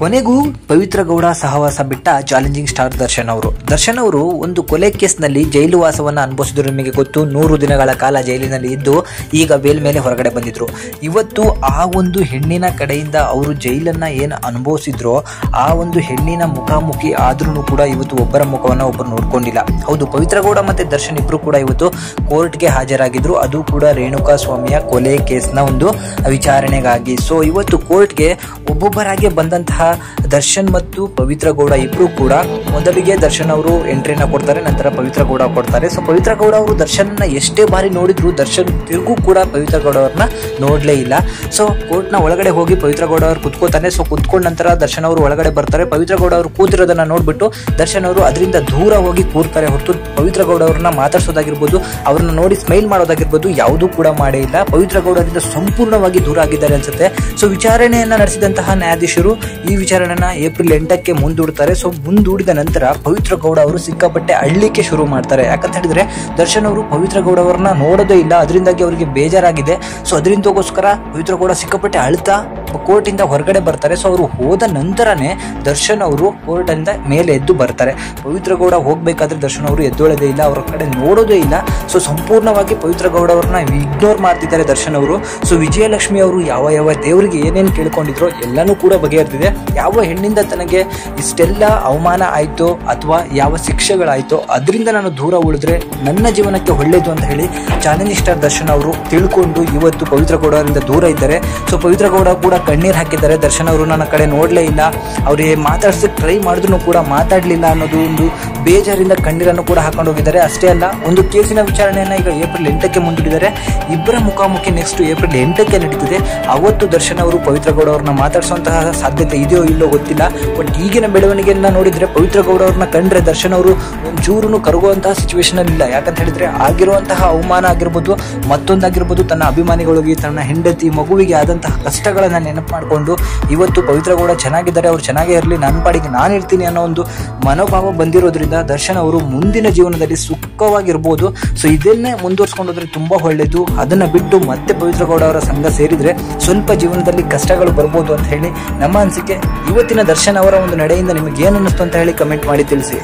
ಕೊನೆಗೂ ಪವಿತ್ರ ಗೌಡ ಸಹವಾಸ ಬಿಟ್ಟ ಚಾಲೆಂಜಿಂಗ್ ಸ್ಟಾರ್ ದರ್ಶನ್ ಅವರು ಒಂದು ಕೊಲೆ ಕೇಸ್ನಲ್ಲಿ ಜೈಲು ವಾಸವನ್ನು ಅನುಭವಿಸಿದ್ರು. ನಿಮಗೆ ಗೊತ್ತು, 100 ದಿನಗಳ ಕಾಲ ಜೈಲಿನಲ್ಲಿ ಇದ್ದು ಈಗ ಬೇಲ್ ಮೇಲೆ ಹೊರಗಡೆ ಬಂದಿದ್ರು. ಇವತ್ತು ಆ ಒಂದು ಹೆಣ್ಣಿನ ಕಡೆಯಿಂದ ಅವರು ಜೈಲನ್ನ ಏನು ಅನುಭವಿಸಿದ್ರೋ ಆ ಒಂದು ಹೆಣ್ಣಿನ ಮುಖಾಮುಖಿ ಆದ್ರೂ ಕೂಡ ಇವತ್ತು ಒಬ್ಬರ ಮುಖವನ್ನು ಒಬ್ಬರು ನೋಡ್ಕೊಂಡಿಲ್ಲ. ಹೌದು, ಪವಿತ್ರ ಗೌಡ ಮತ್ತೆ ದರ್ಶನ್ ಇಬ್ರು ಕೂಡ ಇವತ್ತು ಕೋರ್ಟ್ಗೆ ಹಾಜರಾಗಿದ್ರು, ಅದು ಕೂಡ ರೇಣುಕಾ ಸ್ವಾಮಿಯ ಕೊಲೆ ಕೇಸ್ನ ಒಂದು ವಿಚಾರಣೆಗಾಗಿ. ಸೊ ಇವತ್ತು ಕೋರ್ಟ್ಗೆ ಒಬ್ಬೊಬ್ಬರಾಗಿ ಬಂದಂತಹ ದರ್ಶನ್ ಮತ್ತು ಪವಿತ್ರ ಗೌಡ ಇಬ್ರು ಕೂಡ ಮೊದಲಿಗೆ ದರ್ಶನ್ ಅವರು ಎಂಟ್ರಿನ ಕೊಡ್ತಾರೆ, ನಂತರ ಪವಿತ್ರ ಗೌಡ ಕೊಡ್ತಾರೆ. ಸೊ ಪವಿತ್ರ ಗೌಡ ಅವರು ದರ್ಶನ್ನ ಎಷ್ಟೇ ಬಾರಿ ನೋಡಿದ್ರು ದರ್ಶನ್ ತಿರುಗೂ ಕೂಡ ಪವಿತ್ರ ಗೌಡ ಅವ್ರನ್ನ ನೋಡ್ಲೇ ಇಲ್ಲ. ಸೊ ಕೋರ್ಟ್ನ ಒಳಗಡೆ ಹೋಗಿ ಪವಿತ್ರ ಗೌಡ ಅವರು ಕುತ್ಕೋತಾನೆ. ಸೊ ಕುತ್ಕೊಂಡ ನಂತರ ದರ್ಶನ್ ಅವರು ಒಳಗಡೆ ಬರ್ತಾರೆ. ಪವಿತ್ರ ಗೌಡ ಅವರು ಕೂತಿರೋದನ್ನ ನೋಡ್ಬಿಟ್ಟು ದರ್ಶನ್ ಅವರು ಅದರಿಂದ ದೂರ ಹೋಗಿ ಕೂರ್ತಾರೆ ಹೊರತು ಪವಿತ್ರ ಗೌಡ ಅವ್ರನ್ನ ಮಾತಾಡ್ಸೋದಾಗಿರ್ಬೋದು, ಅವ್ರನ್ನ ನೋಡಿ ಸ್ಮೈಲ್ ಮಾಡೋದಾಗಿರ್ಬೋದು ಯಾವುದೂ ಕೂಡ ಮಾಡೇ ಇಲ್ಲ. ಪವಿತ್ರ ಗೌಡರಿಂದ ಸಂಪೂರ್ಣವಾಗಿ ದೂರ ಆಗಿದ್ದಾರೆ ಅನ್ಸುತ್ತೆ. ಸೊ ವಿಚಾರಣೆಯನ್ನ ನಡೆಸಿದಂತಹ ನ್ಯಾಯಾಧೀಶರು ಈ ವಿಚಾರಣೆನ ಏಪ್ರಿಲ್ 8ಕ್ಕೆ ಮುಂದೂಡ್ತಾರೆ. ಸೊ ಮುಂದೂಡಿದ ನಂತರ ಪವಿತ್ರ ಗೌಡ ಅವರು ಸಿಕ್ಕಾಪಟ್ಟೆ ಅಳ್ಳಿಕ್ಕೆ ಶುರು ಮಾಡ್ತಾರೆ. ಯಾಕಂತ ಹೇಳಿದ್ರೆ ದರ್ಶನ್ ಅವರು ಪವಿತ್ರ ಗೌಡ ಅವರನ್ನ ನೋಡೋದೇ ಇಲ್ಲ, ಅದರಿಂದಾಗಿ ಅವರಿಗೆ ಬೇಜಾರಾಗಿದೆ. ಸೊ ಅದರಿಂದಗೋಸ್ಕರ ಪವಿತ್ರ ಗೌಡ ಸಿಕ್ಕಾಪಟ್ಟೆ ಅಳ್ತಾ ಕೋರ್ಟ್ ಇಂದ ಹೊರಗಡೆ ಬರ್ತಾರೆ. ಸೊ ಅವರು ಹೋದ ನಂತರನೇ ದರ್ಶನ್ ಅವರು ಕೋರ್ಟ್ ಇಂದ ಮೇಲೆ ಎದ್ದು ಬರ್ತಾರೆ. ಪವಿತ್ರ ಗೌಡ ಹೋಗ್ಬೇಕಾದ್ರೆ ದರ್ಶನ್ ಅವರು ಎದ್ದೊಳದೇ ಇಲ್ಲ, ಅವರ ಕಡೆ ನೋಡೋದೇ ಇಲ್ಲ. ಸೊ ಸಂಪೂರ್ಣವಾಗಿ ಪವಿತ್ರ ಗೌಡ ಅವ್ರನ್ನ ಇಗ್ನೋರ್ ಮಾಡ್ತಿದ್ದಾರೆ ದರ್ಶನ್ ಅವರು. ಸೊ ವಿಜಯಲಕ್ಷ್ಮಿ ಅವರು ಯಾವ ದೇವರಿಗೆ ಏನೇನು ಕೇಳ್ಕೊಂಡಿದ್ರು ಎಲ್ಲಾನು ಕೂಡ ಬಗೆಹರಿದಿದೆ. ಯಾವ ಹೆಣ್ಣಿಂದ ತನಗೆ ಇಷ್ಟೆಲ್ಲ ಅವಮಾನ ಆಯ್ತೋ ಅಥವಾ ಯಾವ ಶಿಕ್ಷೆಗಳಾಯ್ತೋ ಅದರಿಂದ ನಾನು ದೂರ ಉಳಿದ್ರೆ ನನ್ನ ಜೀವನಕ್ಕೆ ಒಳ್ಳೇದು ಅಂತ ಹೇಳಿ ಚಾಲೆಂಜಿಂಗ್ ಸ್ಟಾರ್ ದರ್ಶನ್ ಅವರು ತಿಳ್ಕೊಂಡು ಇವತ್ತು ಪವಿತ್ರ ಗೌಡ ಅವರಿಂದ ದೂರ ಇದ್ದಾರೆ. ಸೊ ಪವಿತ್ರ ಗೌಡ ಕೂಡ ಕಣ್ಣೀರ್ ಹಾಕಿದ್ದಾರೆ. ದರ್ಶನ್ ಅವರು ನನ್ನ ಕಡೆ ನೋಡ್ಲೇ ಇಲ್ಲ, ಅವ್ರಿಗೆ ಮಾತಾಡ್ಸಕ್ಕೆ ಟ್ರೈ ಮಾಡಿದ್ರು ಕೂಡ ಮಾತಾಡ್ಲಿಲ್ಲ ಅನ್ನೋದು ಒಂದು ಬೇಜಾರಿಂದ ಕಣ್ಣೀರನ್ನು ಕೂಡ ಹಾಕೊಂಡು ಹೋಗಿದ್ದಾರೆ. ಅಷ್ಟೇ ಅಲ್ಲ, ಒಂದು ಕೇಸಿನ ವಿಚಾರಣೆಯನ್ನ ಈಗ ಏಪ್ರಿಲ್ 8ಕ್ಕೆ ಮುಂದೂಡಿದ್ದಾರೆ. ಇಬ್ಬರ ಮುಖಾಮುಖಿ ನೆಕ್ಸ್ಟ್ ಏಪ್ರಿಲ್ 8ಕ್ಕೆ ನಡೀತಿದೆ. ಅವತ್ತು ದರ್ಶನ್ ಅವರು ಪವಿತ್ರ ಗೌಡ ಅವ್ರನ್ನ ಮಾತಾಡಿಸುವಂತಹ ಸಾಧ್ಯತೆ ಇದೆಯೋ ಇಲ್ಲೋ ಗೊತ್ತಿಲ್ಲ. ಬಟ್ ಈಗಿನ ಬೆಳವಣಿಗೆಯನ್ನ ನೋಡಿದ್ರೆ ಪವಿತ್ರ ಗೌಡ ಅವ್ರನ್ನ ಕಂಡ್ರೆ ದರ್ಶನ್ ಅವರು ಒಂಚೂರು ಕರಗುವಂತಹ ಸಿಚುವೇಶನ್ ಅಲ್ಲಿ ಇಲ್ಲ. ಯಾಕಂತ ಹೇಳಿದ್ರೆ ಆಗಿರುವಂತಹ ಅವಮಾನ ಆಗಿರ್ಬೋದು, ಮತ್ತೊಂದಾಗಿರ್ಬೋದು, ತನ್ನ ಅಭಿಮಾನಿಗಳಿಗೆ, ತನ್ನ ಹೆಂಡತಿ ಮಗುವಿಗೆ ಆದಂತಹ ಕಷ್ಟಗಳನ್ನ ನೆನಪು ಮಾಡಿಕೊಂಡು ಇವತ್ತು ಪವಿತ್ರ ಗೌಡ ಚೆನ್ನಾಗಿದ್ದಾರೆ, ಅವ್ರು ಚೆನ್ನಾಗೇ ಇರಲಿ, ನನ್ನ ಪಾಡಿಗೆ ನಾನು ಇರ್ತೀನಿ ಅನ್ನೋ ಒಂದು ಮನೋಭಾವ ಬಂದಿರೋದ್ರಿಂದ ದರ್ಶನ್ ಅವರು ಮುಂದಿನ ಜೀವನದಲ್ಲಿ ಸುಖವಾಗಿರ್ಬೋದು. ಸೊ ಇದನ್ನೇ ಮುಂದುವರ್ಸ್ಕೊಂಡೋದ್ರೆ ತುಂಬಾ ಒಳ್ಳೇದು. ಅದನ್ನ ಬಿಟ್ಟು ಮತ್ತೆ ಪವಿತ್ರ ಗೌಡ ಅವರ ಸಂಘ ಸೇರಿದ್ರೆ ಸ್ವಲ್ಪ ಜೀವನದಲ್ಲಿ ಕಷ್ಟಗಳು ಬರ್ಬೋದು ಅಂತ ಹೇಳಿ ನಮ್ಮ ಅನಿಸಿಕೆ. ಇವತ್ತಿನ ದರ್ಶನ್ ಅವರ ಒಂದು ನಡೆಯಿಂದ ನಿಮಗೆ ಏನು ಅನ್ನಿಸ್ತು ಅಂತ ಹೇಳಿ ಕಮೆಂಟ್ ಮಾಡಿ ತಿಳಿಸಿ.